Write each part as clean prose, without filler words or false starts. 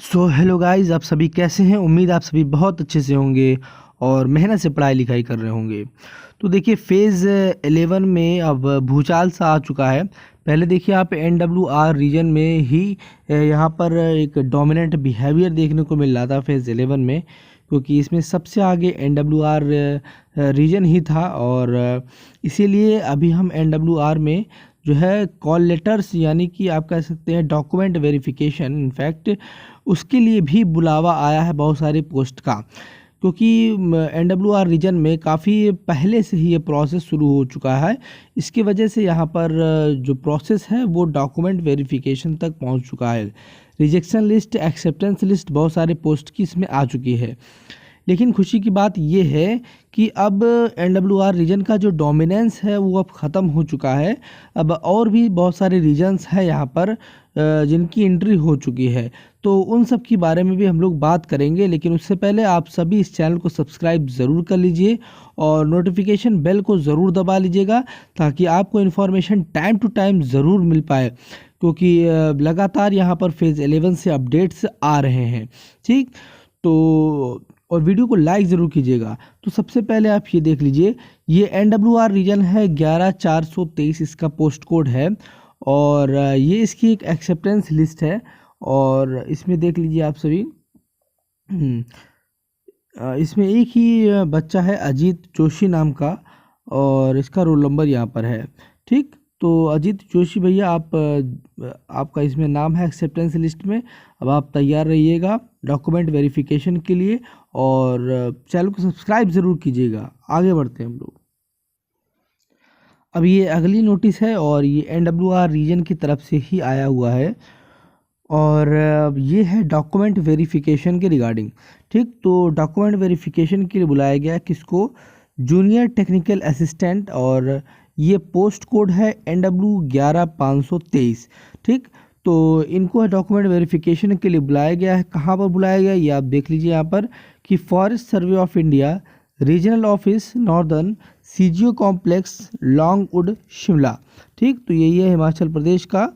So hello guys, आप सभी कैसे हैं। उम्मीद आप सभी बहुत अच्छे से होंगे और मेहनत से पढ़ाई लिखाई कर रहे होंगे। तो देखिए फेज़ 11 में अब भूचाल सा आ चुका है। पहले देखिए आप NWR रीजन में ही यहाँ पर एक डोमिनेंट बिहेवियर देखने को मिल रहा था फेज़ 11 में, क्योंकि इसमें सबसे आगे NWR रीजन ही था और इसीलिए अभी हम NWR में जो है कॉल लेटर्स यानी कि आप कह सकते हैं डॉक्यूमेंट वेरिफिकेशन, इनफैक्ट उसके लिए भी बुलावा आया है बहुत सारी पोस्ट का, क्योंकि NWR रीजन में काफ़ी पहले से ही ये प्रोसेस शुरू हो चुका है। इसकी वजह से यहाँ पर जो प्रोसेस है वो डॉक्यूमेंट वेरिफिकेशन तक पहुँच चुका है। रिजेक्शन लिस्ट, एक्सेप्टेंस लिस्ट बहुत सारे पोस्ट की इसमें आ चुकी है। लेकिन खुशी की बात ये है कि अब NWR रीजन का जो डोमिनेंस है वो अब ख़त्म हो चुका है। अब और भी बहुत सारे रीजन्स हैं यहाँ पर जिनकी एंट्री हो चुकी है, तो उन सब के बारे में भी हम लोग बात करेंगे। लेकिन उससे पहले आप सभी इस चैनल को सब्सक्राइब ज़रूर कर लीजिए और नोटिफिकेशन बेल को ज़रूर दबा लीजिएगा, ताकि आपको इन्फॉर्मेशन टाइम टू टाइम ज़रूर मिल पाए, क्योंकि लगातार यहाँ पर फेज़ 11 से अपडेट्स आ रहे हैं। ठीक, तो और वीडियो को लाइक ज़रूर कीजिएगा। तो सबसे पहले आप ये देख लीजिए, ये NWR रीजन है 11423 इसका पोस्ट कोड है और ये इसकी एक एक्सेप्टेंस लिस्ट है और इसमें देख लीजिए आप सभी। इसमें एक ही बच्चा है अजीत जोशी नाम का और इसका रोल नंबर यहाँ पर है। ठीक, तो अजीत जोशी भैया आपका इसमें नाम है एक्सेप्टेंस लिस्ट में। अब आप तैयार रहिएगा डॉक्यूमेंट वेरिफिकेशन के लिए और चैनल को सब्सक्राइब ज़रूर कीजिएगा। आगे बढ़ते हैं हम लोग। अब ये अगली नोटिस है और ये NWR रीजन की तरफ से ही आया हुआ है और ये है डॉक्यूमेंट वेरिफिकेशन के रिगार्डिंग। ठीक, तो डॉक्यूमेंट वेरिफिकेशन के लिए बुलाया गया है किसको? जूनियर टेक्निकल असिस्टेंट और ये पोस्ट कोड है NW11523। ठीक, तो इनको डॉक्यूमेंट वेरिफिकेशन के लिए बुलाया गया है। कहाँ पर बुलाया गया है ये आप देख लीजिए यहाँ पर कि forest survey of India, regional office northern, CGO complex, Longwood, Shimla. ठीक, तो यही है हिमाचल प्रदेश का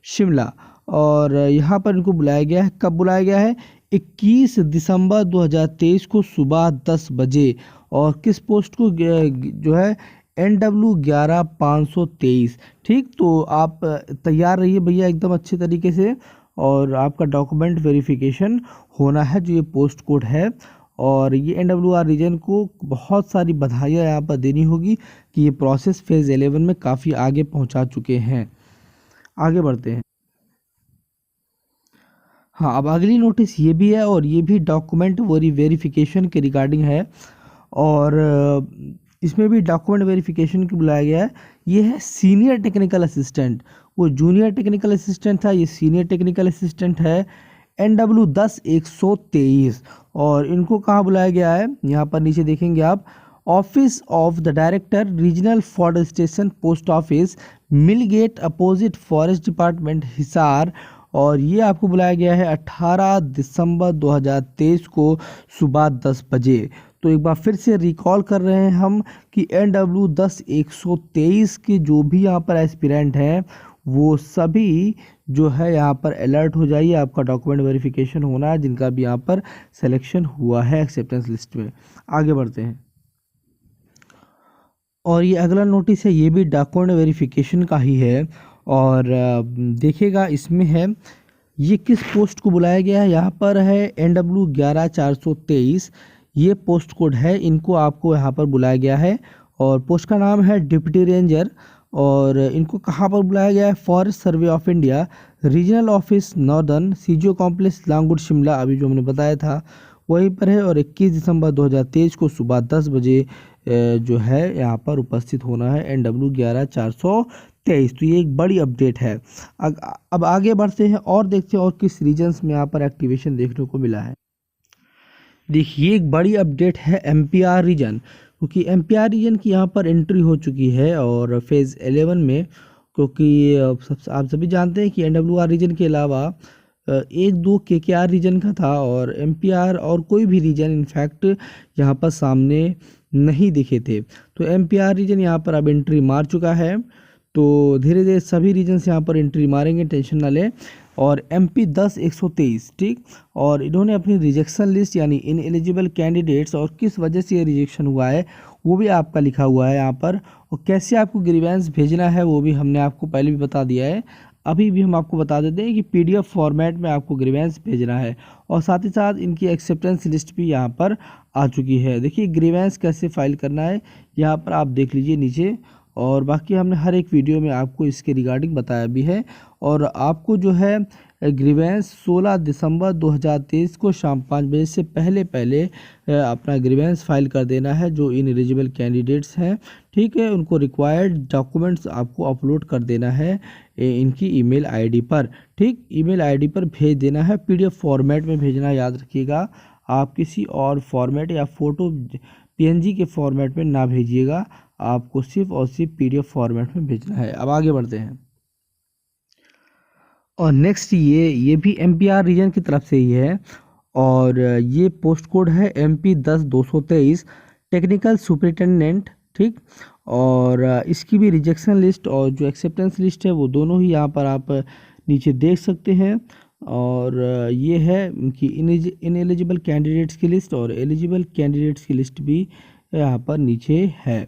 शिमला और यहाँ पर इनको बुलाया गया है। कब बुलाया गया है? 21 दिसंबर 2023 को सुबह 10 बजे। और किस पोस्ट को जो है NW11523। ठीक, तो आप तैयार रहिए भैया एकदम अच्छे तरीके से और आपका डॉक्यूमेंट वेरिफिकेशन होना है जो ये पोस्ट कोड है। और ये NWR रीजन को बहुत सारी बधाइयाँ यहाँ पर देनी होगी कि ये प्रोसेस फेज़ 11 में काफ़ी आगे पहुँचा चुके हैं। आगे बढ़ते हैं। हाँ, अब अगली नोटिस ये भी है और ये भी डॉक्यूमेंट वेरिफिकेशन के रिगार्डिंग है और इसमें भी डॉक्यूमेंट वेरिफिकेशन की बुलाया गया है। ये है सीनियर टेक्निकल असिस्टेंट। वो जूनियर टेक्निकल असिस्टेंट था, ये सीनियर टेक्निकल असिस्टेंट है NW10123 और इनको कहाँ बुलाया गया है? यहाँ पर नीचे देखेंगे आप, office of the director regional forestation post office, mill gate opposite forest department, Hisar. और ये आपको बुलाया गया है 18 दिसंबर 2023 को सुबह 10 बजे। तो एक बार फिर से रिकॉल कर रहे हैं हम कि NW10123 के जो भी यहाँ पर एस्पिरेंट हैं वो सभी जो है यहाँ पर अलर्ट हो जाइए। आपका डॉक्यूमेंट वेरिफिकेशन होना है जिनका भी यहाँ पर सिलेक्शन हुआ है एक्सेप्टेंस लिस्ट में। आगे बढ़ते हैं। और ये अगला नोटिस है, ये भी डॉक्यूमेंट वेरिफिकेशन का ही है और देखिएगा इसमें है ये किस पोस्ट को बुलाया गया है। यहाँ पर है NW11423, ये पोस्ट कोड है। इनको आपको यहाँ पर बुलाया गया है और पोस्ट का नाम है डिप्टी रेंजर और इनको कहाँ पर बुलाया गया है? Forest survey of India, regional office northern, CGO complex, Longwood, Shimla, अभी जो हमने बताया था वहीं पर है। और 21 दिसंबर 2023 को सुबह 10 बजे जो है यहाँ पर उपस्थित होना है NW11423। तो ये एक बड़ी अपडेट है। अब आगे बढ़ते हैं और देखते हैं और किस रीजन्स में यहाँ पर एक्टिवेशन देखने को मिला है। देखिए एक बड़ी अपडेट है MPR रीजन, क्योंकि MPR रीजन की यहाँ पर एंट्री हो चुकी है और फेज़ 11 में, क्योंकि आप सभी जानते हैं कि NWR रीजन के अलावा एक दो KKR रीजन का था और MPR और कोई भी रीजन इनफैक्ट यहाँ पर सामने नहीं दिखे थे। तो MPR रीजन यहाँ पर अब एंट्री मार चुका है। तो धीरे धीरे सभी रीजन्स यहाँ पर एंट्री मारेंगे, टेंशन ना लें। और MP 10/123, ठीक। और इन्होंने अपनी रिजेक्शन लिस्ट यानी इन एलिजिबल कैंडिडेट्स और किस वजह से ये रिजेक्शन हुआ है वो भी आपका लिखा हुआ है यहाँ पर, और कैसे आपको ग्रीवेंस भेजना है वो भी हमने आपको पहले भी बता दिया है। अभी भी हम आपको बता देते हैं कि PDF फॉर्मेट में आपको ग्रीवेंस भेजना है, और साथ ही साथ इनकी एक्सेप्टेंस लिस्ट भी यहाँ पर आ चुकी है। देखिए ग्रीवेंस कैसे फाइल करना है यहाँ पर आप देख लीजिए नीचे, और बाकी हमने हर एक वीडियो में आपको इसके रिगार्डिंग बताया भी है। और आपको जो है ग्रीवेंस 16 दिसंबर 2023 को शाम 5 बजे से पहले पहले अपना ग्रीवेंस फाइल कर देना है। जो इन एलिजिबल कैंडिडेट्स हैं, ठीक है, उनको रिक्वायर्ड डॉक्यूमेंट्स आपको अपलोड कर देना है इनकी ईमेल आईडी पर, ठीक। ईमेल आईडी पर भेज देना है, PDF फॉर्मेट में भेजना, याद रखिएगा। आप किसी और फॉर्मेट या फ़ोटो PNG के फॉर्मेट में ना भेजिएगा, आपको सिर्फ और सिर्फ PDF फॉर्मेट में भेजना है। अब आगे बढ़ते हैं, और नेक्स्ट ये भी MPR रीजन की तरफ से ही है, और ये पोस्ट कोड है MP 10/223 टेक्निकल सुपरिटेंडेंट, ठीक। और इसकी भी रिजेक्शन लिस्ट और जो एक्सेप्टेंस लिस्ट है वो दोनों ही यहाँ पर आप नीचे देख सकते हैं। और ये है कि इन एलिजिबल कैंडिडेट्स की लिस्ट और एलिजिबल कैंडिडेट्स की लिस्ट भी यहाँ पर नीचे है,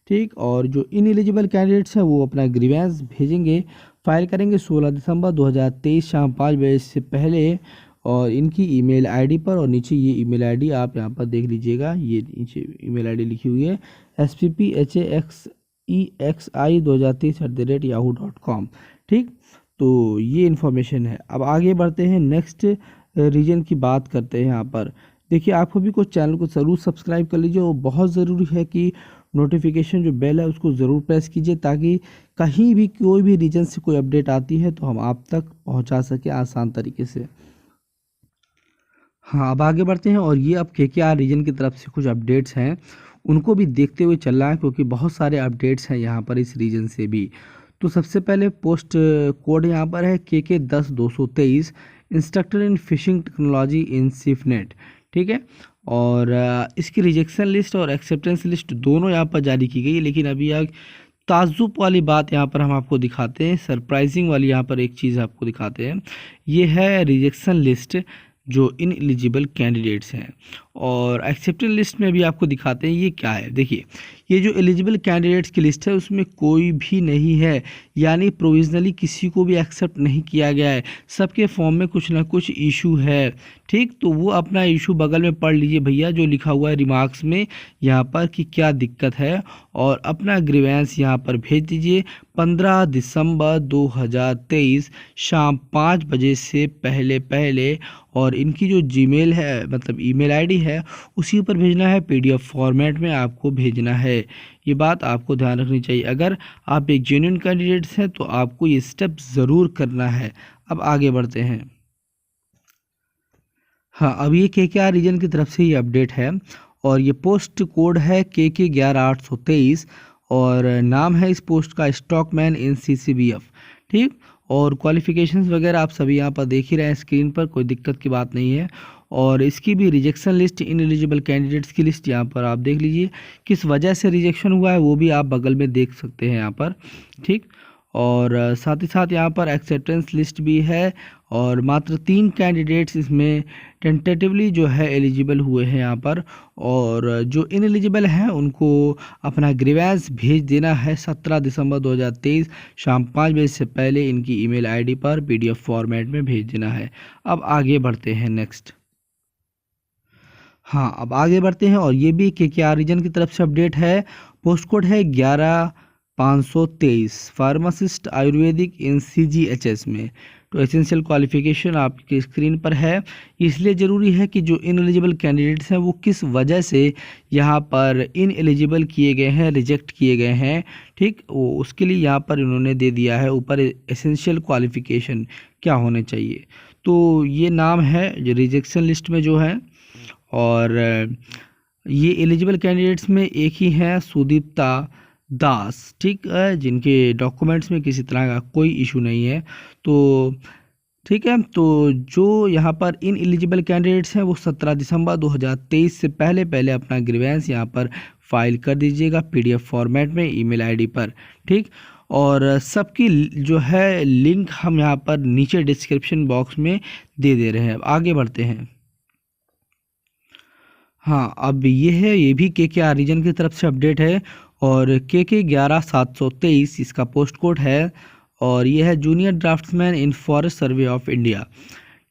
ठीक। और जो इन एलिजिबल कैंडिडेट्स हैं वो अपना ग्रीवेंस भेजेंगे, फाइल करेंगे 16 दिसंबर 2023 शाम 5 बजे से पहले, और इनकी ईमेल आईडी पर। और नीचे ये ईमेल आईडी आप यहाँ पर देख लीजिएगा, ये नीचे ईमेल आईडी लिखी हुई है spphaxexi2023@yahoo.com, ठीक। तो ये इन्फॉर्मेशन है। अब आगे बढ़ते हैं, नेक्स्ट रीजन की बात करते हैं। यहाँ पर देखिए आप भी को चैनल को ज़रूर सब्सक्राइब कर लीजिए, और बहुत ज़रूरी है कि नोटिफिकेशन जो बेल है उसको ज़रूर प्रेस कीजिए, ताकि कहीं भी कोई भी रीजन से कोई अपडेट आती है तो हम आप तक पहुंचा सके आसान तरीके से। हाँ, अब आगे बढ़ते हैं, और ये अब KKR रीजन की तरफ से कुछ अपडेट्स हैं, उनको भी देखते हुए चलना है, क्योंकि बहुत सारे अपडेट्स हैं यहाँ पर इस रीजन से भी। तो सबसे पहले पोस्ट कोड यहाँ पर है KK 10/223 instructor in fishing technology in SafeNet, ठीक है। और इसकी रिजेक्शन लिस्ट और एक्सेप्टेंस लिस्ट दोनों यहाँ पर जारी की गई है। लेकिन अभी ताज्जुब वाली बात यहाँ पर हम आपको दिखाते हैं, सरप्राइजिंग वाली यहाँ पर एक चीज़ आपको दिखाते हैं। ये है रिजेक्शन लिस्ट जो इन एलिजिबल कैंडिडेट्स हैं, और एक्सेप्टेंस लिस्ट में भी आपको दिखाते हैं ये क्या है। देखिए ये जो एलिजिबल कैंडिडेट्स की लिस्ट है उसमें कोई भी नहीं है, यानी प्रोविजनली किसी को भी एक्सेप्ट नहीं किया गया है, सबके फॉर्म में कुछ ना कुछ इशू है, ठीक। तो वो अपना इशू बगल में पढ़ लीजिए भैया, जो लिखा हुआ है रिमार्क्स में यहाँ पर कि क्या दिक्कत है, और अपना ग्रीवेंस यहाँ पर भेज दीजिए 15 दिसंबर 2023 शाम 5 बजे से पहले पहले। और इनकी जो जीमेल है, मतलब ईमेल आईडी है, उसी पर भेजना है, PDF फॉर्मेट में आपको भेजना है। ये बात आपको ध्यान रखनी चाहिए। अगर आप एक जेन्युइन कैंडिडेट्स हैं तो आपको ये स्टेप ज़रूर करना है। अब आगे बढ़ते हैं। हाँ, अब ये KKR रीजन की तरफ से ये अपडेट है, और ये पोस्ट कोड है KK 11823, और नाम है इस पोस्ट का स्टॉकमैन इन CCBF, ठीक। और क्वालिफिकेशंस वगैरह आप सभी यहाँ पर देख ही रहे हैं स्क्रीन पर, कोई दिक्कत की बात नहीं है। और इसकी भी rejection list, in eligible candidates की लिस्ट यहाँ पर आप देख लीजिए, किस वजह से रिजेक्शन हुआ है वो भी आप बगल में देख सकते हैं यहाँ पर, ठीक। और साथ ही साथ यहाँ पर एक्सेप्टेंस लिस्ट भी है, और मात्र 3 कैंडिडेट्स इसमें टेंटेटिवली जो है एलिजिबल हुए हैं यहाँ पर। और जो इन एलिजिबल हैं उनको अपना ग्रीवेंस भेज देना है 17 दिसंबर 2023 शाम 5 बजे से पहले इनकी ईमेल आईडी पर PDF फॉर्मेट में भेज देना है। अब आगे बढ़ते हैं नेक्स्ट। हाँ, अब आगे बढ़ते हैं, और ये भी KKR रीजन की तरफ से अपडेट है। पोस्ट कोड है 11523 फार्मासिस्ट आयुर्वेदिक इन CGHS में। तो एसेंशियल क्वालिफिकेशन आपकी स्क्रीन पर है। इसलिए ज़रूरी है कि जो इन एलिजिबल कैंडिडेट्स हैं वो किस वजह से यहाँ पर इन एलिजिबल किए गए हैं, रिजेक्ट किए गए हैं, ठीक। वो उसके लिए यहाँ पर इन्होंने दे दिया है ऊपर एसेंशियल क्वालिफिकेशन क्या होने चाहिए। तो ये नाम है जो रिजेक्शन लिस्ट में जो है, और ये एलिजिबल कैंडिडेट्स में एक ही हैं, सुदीप्ता दास, ठीक है, जिनके डॉक्यूमेंट्स में किसी तरह का कोई इशू नहीं है। तो ठीक है, तो जो यहाँ पर इन एलिजिबल कैंडिडेट्स हैं वो 17 दिसंबर 2023 से पहले पहले अपना ग्रीवेंस यहाँ पर फाइल कर दीजिएगा PDF फॉर्मेट में ईमेल आईडी पर, ठीक। और सबकी जो है लिंक हम यहाँ पर नीचे डिस्क्रिप्शन बॉक्स में दे दे रहे हैं। अब आगे बढ़ते हैं। हाँ, अब ये भी KKR रीजन की तरफ से अपडेट है और KK 11723 इसका पोस्ट कोड है और ये है junior draughtsman in forest survey of India.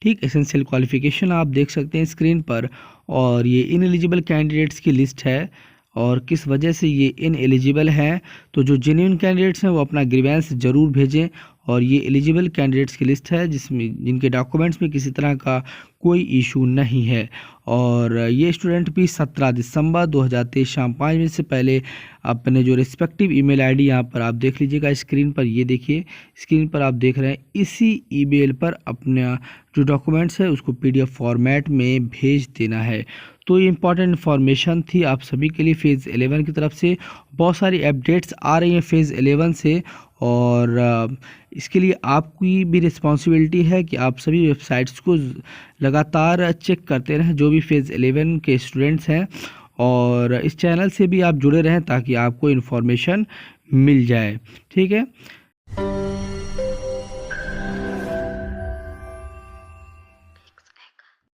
ठीक, एसेंशियल क्वालिफिकेशन आप देख सकते हैं स्क्रीन पर और ये इन एलिजिबल कैंडिडेट्स की लिस्ट है और किस वजह से ये इन एलिजिबल हैं। तो जो जेन्युइन कैंडिडेट्स हैं वो अपना ग्रीवेंस ज़रूर भेजें और ये एलिजिबल कैंडिडेट्स की लिस्ट है जिसमें जिनके डॉक्यूमेंट्स में किसी तरह का कोई इशू नहीं है और ये स्टूडेंट भी 17 दिसंबर 2023 शाम 5 बजे से पहले अपने जो रिस्पेक्टिव ईमेल आईडी यहाँ पर आप देख लीजिएगा स्क्रीन पर, ये देखिए स्क्रीन पर आप देख रहे हैं, इसी ईमेल पर अपना जो डॉक्यूमेंट्स है उसको PDF फॉर्मेट में भेज देना है। तो ये इंपॉर्टेंट इन्फॉर्मेशन थी आप सभी के लिए फ़ेज़ 11 की तरफ से। बहुत सारी अपडेट्स आ रही हैं फ़ेज़ 11 से और इसके लिए आपकी भी रिस्पॉन्सिबिलिटी है कि आप सभी वेबसाइट्स को लगातार चेक करते रहें जो भी फ़ेज़ 11 के स्टूडेंट्स हैं और इस चैनल से भी आप जुड़े रहें ताकि आपको इन्फॉर्मेशन मिल जाए। ठीक है।